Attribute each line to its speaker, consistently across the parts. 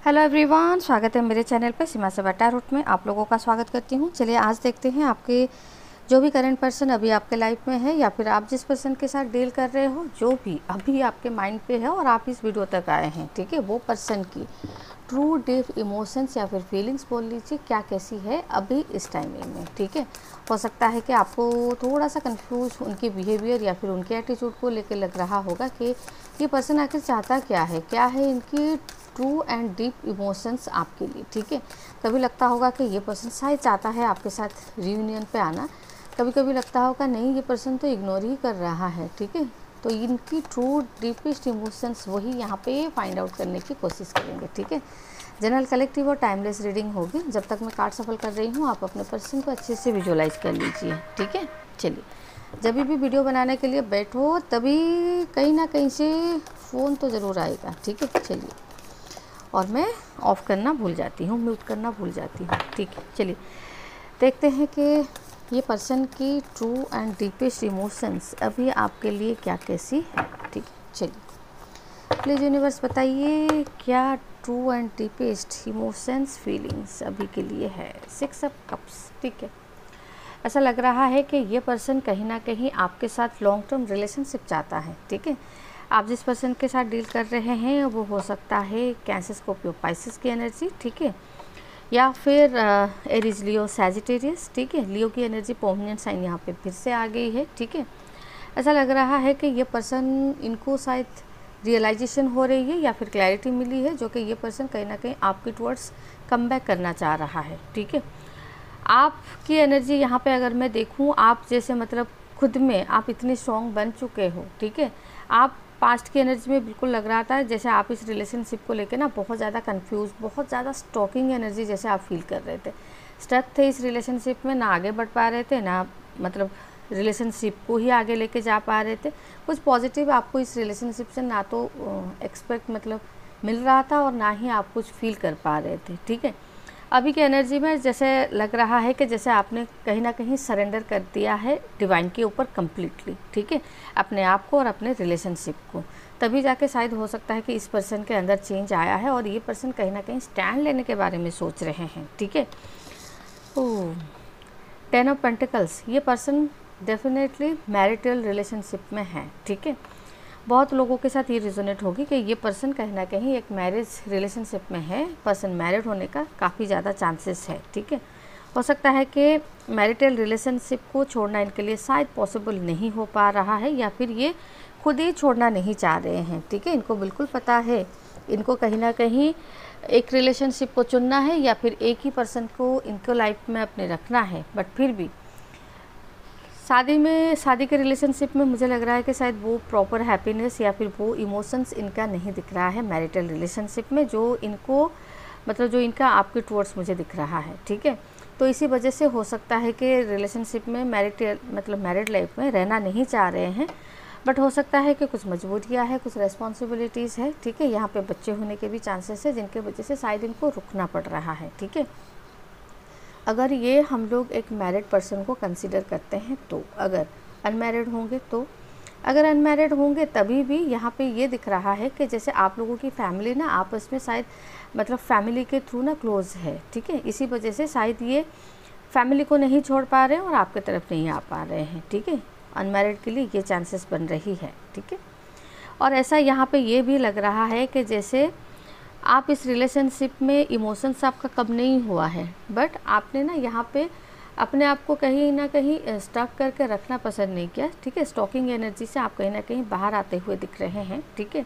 Speaker 1: Hello everyone, स्वागत है मेरे चैनल पे सीमा से बटा रूट में। आप लोगों का स्वागत करती हूँ। चलिए आज देखते हैं आपके जो भी करंट पर्सन अभी आपके लाइफ में है या फिर आप जिस पर्सन के साथ डील कर रहे हो, जो भी अभी आपके माइंड पे है और आप इस वीडियो तक आए हैं, ठीक है, वो पर्सन की ट्रू डीप इमोशंस या फिर फीलिंग्स बोल लीजिए क्या कैसी है अभी इस टाइमिंग में। ठीक है, हो सकता है कि आपको थोड़ा सा कंफ्यूज उनके बिहेवियर या फिर उनके एटीट्यूड को लेकर लग रहा होगा कि ये पर्सन आखिर चाहता क्या है इनकी ट्रू एंड डीप इमोशंस आपके लिए। ठीक है, कभी लगता होगा कि ये पर्सन शायद चाहता है आपके साथ रियूनियन पे आना, कभी कभी लगता होगा नहीं ये पर्सन तो इग्नोर ही कर रहा है। ठीक है, तो इनकी ट्रू डीपेस्ट इमोशंस वही यहाँ पे फाइंड आउट करने की कोशिश करेंगे। ठीक है, जनरल कलेक्टिव और टाइमलेस रीडिंग होगी। जब तक मैं कार्ड सफल कर रही हूँ आप अपने पर्सन को अच्छे से विजुअलाइज कर लीजिए। ठीक है, चलिए जब भी वीडियो बनाने के लिए बैठो तभी कहीं ना कहीं से फ़ोन तो ज़रूर आएगा। ठीक है, चलिए, और मैं ऑफ़ करना भूल जाती हूँ, म्यूट करना भूल जाती हूँ। ठीक है, चलिए देखते हैं कि ये पर्सन की ट्रू एंड डीपेस्ट इमोशंस अभी आपके लिए क्या कैसी है। ठीक है, चलिए प्लीज़ यूनिवर्स बताइए क्या true and deepest emotions feelings अभी के लिए है। 6 ऑफ कप्स। ठीक है, ऐसा लग रहा है कि ये पर्सन कहीं ना कहीं आपके साथ लॉन्ग टर्म रिलेशनशिप चाहता है। ठीक है, आप जिस पर्सन के साथ डील कर रहे हैं वो हो सकता है कैंसर, स्कॉर्पियो, पाइसेस की एनर्जी। ठीक है, या फिर एरीज, लियो, सैजिटेरियस। ठीक है, लियो की एनर्जी परमानेंट साइन यहाँ पे फिर से आ गई है। ठीक है, ऐसा लग रहा है कि ये पर्सन इनको शायद रियलाइजेशन हो रही है या फिर क्लैरिटी मिली है जो कि ये पर्सन कहीं ना कहीं आपके टुवर्ड्स कम बैक करना चाह रहा है। ठीक है, आपकी एनर्जी यहाँ पे अगर मैं देखूँ, आप जैसे मतलब खुद में आप इतने स्ट्रॉन्ग बन चुके हो। ठीक है, आप पास्ट की एनर्जी में बिल्कुल लग रहा था जैसे आप इस रिलेशनशिप को लेकर ना बहुत ज़्यादा कंफ्यूज, बहुत ज़्यादा स्टॉकिंग एनर्जी जैसे आप फील कर रहे थे, स्टक थे इस रिलेशनशिप में, ना आगे बढ़ पा रहे थे, ना मतलब रिलेशनशिप को ही आगे लेके जा पा रहे थे। कुछ पॉजिटिव आपको इस रिलेशनशिप से ना तो एक्सपेक्ट मतलब मिल रहा था और ना ही आप कुछ फील कर पा रहे थे। ठीक है, अभी की एनर्जी में जैसे लग रहा है कि जैसे आपने कहीं ना कहीं सरेंडर कर दिया है डिवाइन के ऊपर कम्प्लीटली। ठीक है, अपने आप को और अपने रिलेशनशिप को, तभी जाके शायद हो सकता है कि इस पर्सन के अंदर चेंज आया है और ये पर्सन कहीं ना कहीं स्टैंड लेने के बारे में सोच रहे हैं। ठीक है, ओह 10 ऑफ पेंटिकल्स, ये पर्सन डेफिनेटली मैरिटल रिलेशनशिप में है। ठीक है, बहुत लोगों के साथ ये रिजोनेट होगी कि ये पर्सन कहीं ना कहीं एक मैरिज रिलेशनशिप में है, पर्सन मैरिड होने का काफ़ी ज़्यादा चांसेस है। ठीक है, हो सकता है कि मैरिटल रिलेशनशिप को छोड़ना इनके लिए शायद पॉसिबल नहीं हो पा रहा है या फिर ये खुद ही छोड़ना नहीं चाह रहे हैं। ठीक है, इनको बिल्कुल पता है इनको कहीं ना कहीं एक रिलेशनशिप को चुनना है या फिर एक ही पर्सन को इनको लाइफ में अपने रखना है, बट फिर भी शादी के रिलेशनशिप में मुझे लग रहा है कि शायद वो प्रॉपर हैप्पीनेस या फिर वो इमोशंस इनका नहीं दिख रहा है मैरिटल रिलेशनशिप में, जो इनको मतलब जो इनका आपके टुवर्ड्स मुझे दिख रहा है। ठीक है, तो इसी वजह से हो सकता है कि रिलेशनशिप में मैरिड लाइफ में रहना नहीं चाह रहे हैं, बट हो सकता है कि कुछ मजबूरियाँ है, कुछ रेस्पॉन्सिबिलिटीज़ है। ठीक है, यहाँ पे बच्चे होने के भी चांसेस है जिनके वजह से शायद इनको रुकना पड़ रहा है। ठीक है, अगर ये हम लोग एक मैरिड पर्सन को कंसीडर करते हैं तो, अगर अनमैरिड होंगे तभी भी यहाँ पे ये दिख रहा है कि जैसे आप लोगों की फैमिली ना आपस में शायद मतलब फैमिली के थ्रू ना क्लोज है। ठीक है, इसी वजह से शायद ये फैमिली को नहीं छोड़ पा रहे हैं और आपके तरफ नहीं आ पा रहे हैं। ठीक है, अनमैरिड के लिए ये चांसेस बन रही है। ठीक है, और ऐसा यहाँ पे ये भी लग रहा है कि जैसे आप इस रिलेशनशिप में इमोशंस आपका कम नहीं हुआ है, बट आपने ना यहाँ पे अपने आप को कहीं ना कहीं स्टक करके रखना पसंद नहीं किया। ठीक है, स्टॉकिंग एनर्जी से आप कहीं ना कहीं बाहर आते हुए दिख रहे हैं। ठीक है,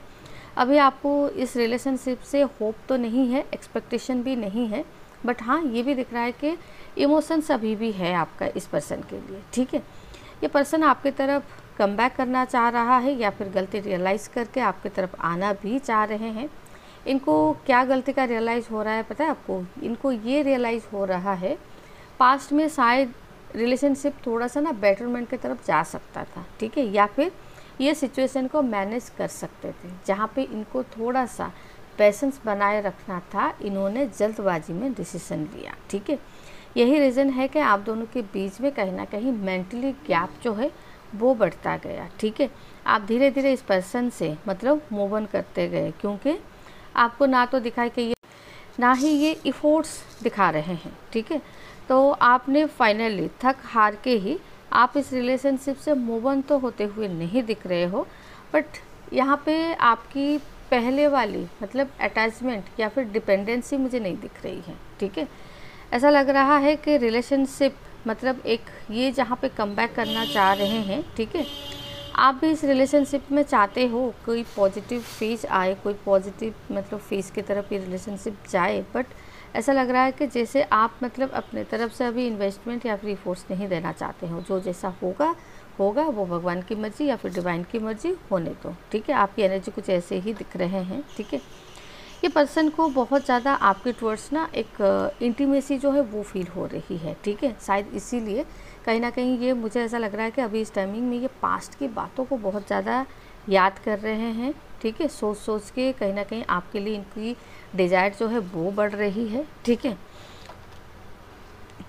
Speaker 1: अभी आपको इस रिलेशनशिप से होप तो नहीं है, एक्सपेक्टेशन भी नहीं है, बट हाँ ये भी दिख रहा है कि इमोशंस अभी भी है आपका इस पर्सन के लिए। ठीक है, ये पर्सन आपकी तरफ कम बैक करना चाह रहा है या फिर गलती रियलाइज़ करके आपकी तरफ आना भी चाह रहे हैं। इनको क्या गलती का रियलाइज़ हो रहा है पता है आपको? इनको ये रियलाइज़ हो रहा है पास्ट में शायद रिलेशनशिप थोड़ा सा ना बेटरमेंट की तरफ जा सकता था। ठीक है, या फिर ये सिचुएशन को मैनेज कर सकते थे, जहाँ पे इनको थोड़ा सा पेशेंस बनाए रखना था, इन्होंने जल्दबाजी में डिसीजन लिया। ठीक है, यही रीज़न है कि आप दोनों के बीच में कहीं ना कहीं मेंटली गैप जो है वो बढ़ता गया। ठीक है, आप धीरे धीरे इस पर्सन से मतलब मूव ऑन करते गए, क्योंकि आपको ना तो दिखाई कि ना ही ये इफ़ोर्ट्स दिखा रहे हैं, ठीक है। तो आपने फाइनली थक हार के ही आप इस रिलेशनशिप से मूव ऑन तो होते हुए नहीं दिख रहे हो, बट यहाँ पे आपकी पहले वाली मतलब अटैचमेंट या फिर डिपेंडेंसी मुझे नहीं दिख रही है, ठीक है। ऐसा लग रहा है कि रिलेशनशिप मतलब एक ये जहाँ पे कम बैक करना चाह रहे हैं, ठीक है। आप भी इस रिलेशनशिप में चाहते हो कोई पॉजिटिव फेज आए, कोई पॉजिटिव मतलब फेज की तरफ ये रिलेशनशिप जाए, बट ऐसा लग रहा है कि जैसे आप मतलब अपने तरफ से अभी इन्वेस्टमेंट या फिर फोर्स नहीं देना चाहते हो। जो जैसा होगा होगा वो भगवान की मर्ज़ी या फिर डिवाइन की मर्ज़ी होने दो, ठीक है। आपकी एनर्जी कुछ ऐसे ही दिख रहे हैं, ठीक है। ये पर्सन को बहुत ज़्यादा आपके टुवर्ड्स ना एक इंटीमेसी जो है वो फील हो रही है, ठीक है। शायद इसीलिए कहीं ना कहीं ये मुझे ऐसा लग रहा है कि अभी इस टाइमिंग में ये पास्ट की बातों को बहुत ज़्यादा याद कर रहे हैं, ठीक है। सोच सोच के कहीं ना कहीं आपके लिए इनकी डिज़ायर जो है वो बढ़ रही है, ठीक है।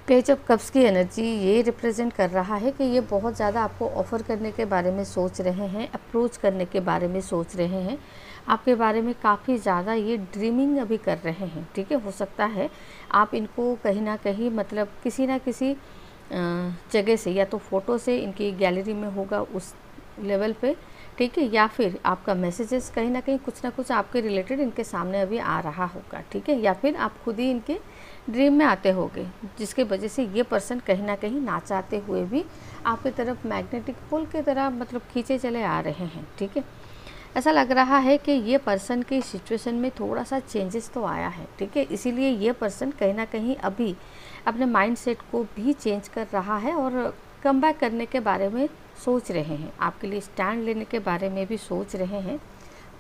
Speaker 1: पेज ऑफ कप्स की एनर्जी ये रिप्रेजेंट कर रहा है कि ये बहुत ज़्यादा आपको ऑफ़र करने के बारे में सोच रहे हैं, अप्रोच करने के बारे में सोच रहे हैं, आपके बारे में काफ़ी ज़्यादा ये ड्रीमिंग अभी कर रहे हैं, ठीक है। हो सकता है आप इनको कहीं ना कहीं मतलब किसी ना किसी जगह से या तो फ़ोटो से इनकी गैलरी में होगा उस लेवल पे, ठीक है, या फिर आपका मैसेजेस कहीं ना कहीं कुछ ना कुछ आपके रिलेटेड इनके सामने अभी आ रहा होगा, ठीक है। या फिर आप खुद ही इनके ड्रीम में आते होंगे, जिसके वजह से ये पर्सन कहीं ना कहीं ना चाहते हुए भी आपकी तरफ मैग्नेटिक पुल की तरह मतलब खींचे चले आ रहे हैं, ठीक है। ऐसा लग रहा है कि ये पर्सन की सिचुएशन में थोड़ा सा चेंजेस तो आया है, ठीक है। इसीलिए ये पर्सन कहीं ना कहीं अभी अपने माइंडसेट को भी चेंज कर रहा है और कम बैक करने के बारे में सोच रहे हैं, आपके लिए स्टैंड लेने के बारे में भी सोच रहे हैं।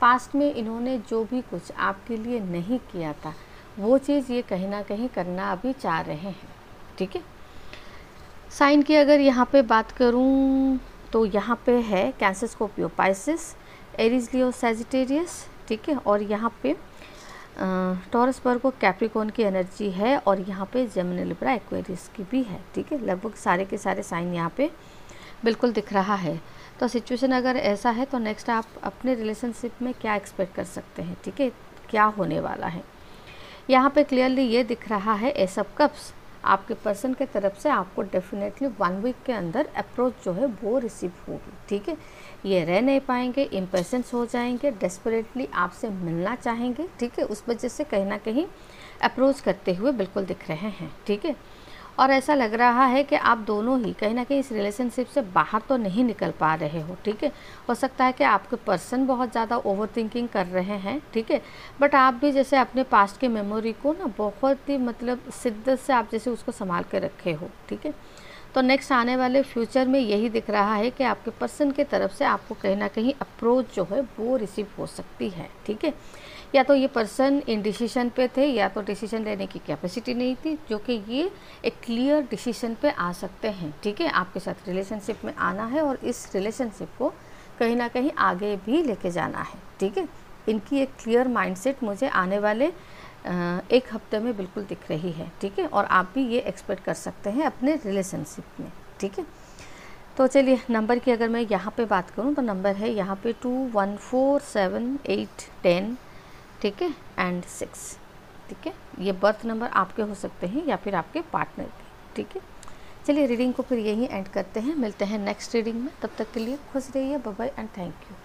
Speaker 1: पास्ट में इन्होंने जो भी कुछ आपके लिए नहीं किया था वो चीज़ ये कहीं ना कहीं करना अभी चाह रहे हैं, ठीक है। साइन की अगर यहाँ पे बात करूँ तो यहाँ पे है कैंसर, स्कॉर्पियो, पाइसेस, एरीज, लियो, सैजिटेरियस, ठीक है। और यहाँ पे टॉरस, वर्गो, कैप्रिकॉर्न की एनर्जी है और यहाँ पे जेमिनी, लिब्रा, एक्वेरियस की भी है, ठीक है। लगभग सारे के सारे साइन यहाँ पे बिल्कुल दिख रहा है। तो सिचुएशन अगर ऐसा है तो नेक्स्ट आप अपने रिलेशनशिप में क्या एक्सपेक्ट कर सकते हैं, ठीक है, क्या होने वाला है। यहाँ पे क्लियरली ये दिख रहा है एस ऑफ कप्स आपके पर्सन के तरफ से आपको डेफिनेटली 1 वीक के अंदर अप्रोच जो है वो रिसीव होगी, ठीक है। ये रह नहीं पाएंगे, इम्पेशेंस हो जाएंगे, डेस्परेटली आपसे मिलना चाहेंगे, ठीक है। उस वजह से कहीं ना कहीं अप्रोच करते हुए बिल्कुल दिख रहे हैं, ठीक है। और ऐसा लग रहा है कि आप दोनों ही कहीं ना कहीं इस रिलेशनशिप से बाहर तो नहीं निकल पा रहे हो, ठीक है। हो सकता है कि आपके पर्सन बहुत ज़्यादा ओवर थिंकिंग कर रहे हैं, ठीक है, बट आप भी जैसे अपने पास्ट के मेमोरी को ना बहुत ही मतलब शिद्दत से आप जैसे उसको संभाल के रखे हो, ठीक है। तो नेक्स्ट आने वाले फ्यूचर में यही दिख रहा है कि आपके पर्सन की तरफ से आपको कहीं ना कहीं अप्रोच जो है वो रिसीव हो सकती है, ठीक है। या तो ये पर्सन इन डिसीजन पे थे या तो डिसीजन लेने की कैपेसिटी नहीं थी, जो कि ये एक क्लियर डिसीजन पे आ सकते हैं, ठीक है। आपके साथ रिलेशनशिप में आना है और इस रिलेशनशिप को कहीं ना कहीं आगे भी लेके जाना है, ठीक है। इनकी एक क्लियर माइंडसेट मुझे आने वाले 1 हफ्ते में बिल्कुल दिख रही है, ठीक है। और आप भी ये एक्सपेक्ट कर सकते हैं अपने रिलेशनशिप में, ठीक है। तो चलिए नंबर की अगर मैं यहाँ पे बात करूँ तो नंबर है यहाँ पे 2, 1, 4, 7, 8, 10, ठीक है, एंड 6, ठीक है। ये बर्थ नंबर आपके हो सकते हैं या फिर आपके पार्टनर के, ठीक है। चलिए रीडिंग को फिर यहीं एंड करते हैं, मिलते हैं नेक्स्ट रीडिंग में। तब तक के लिए खुश रहिए, bye bye and thank you.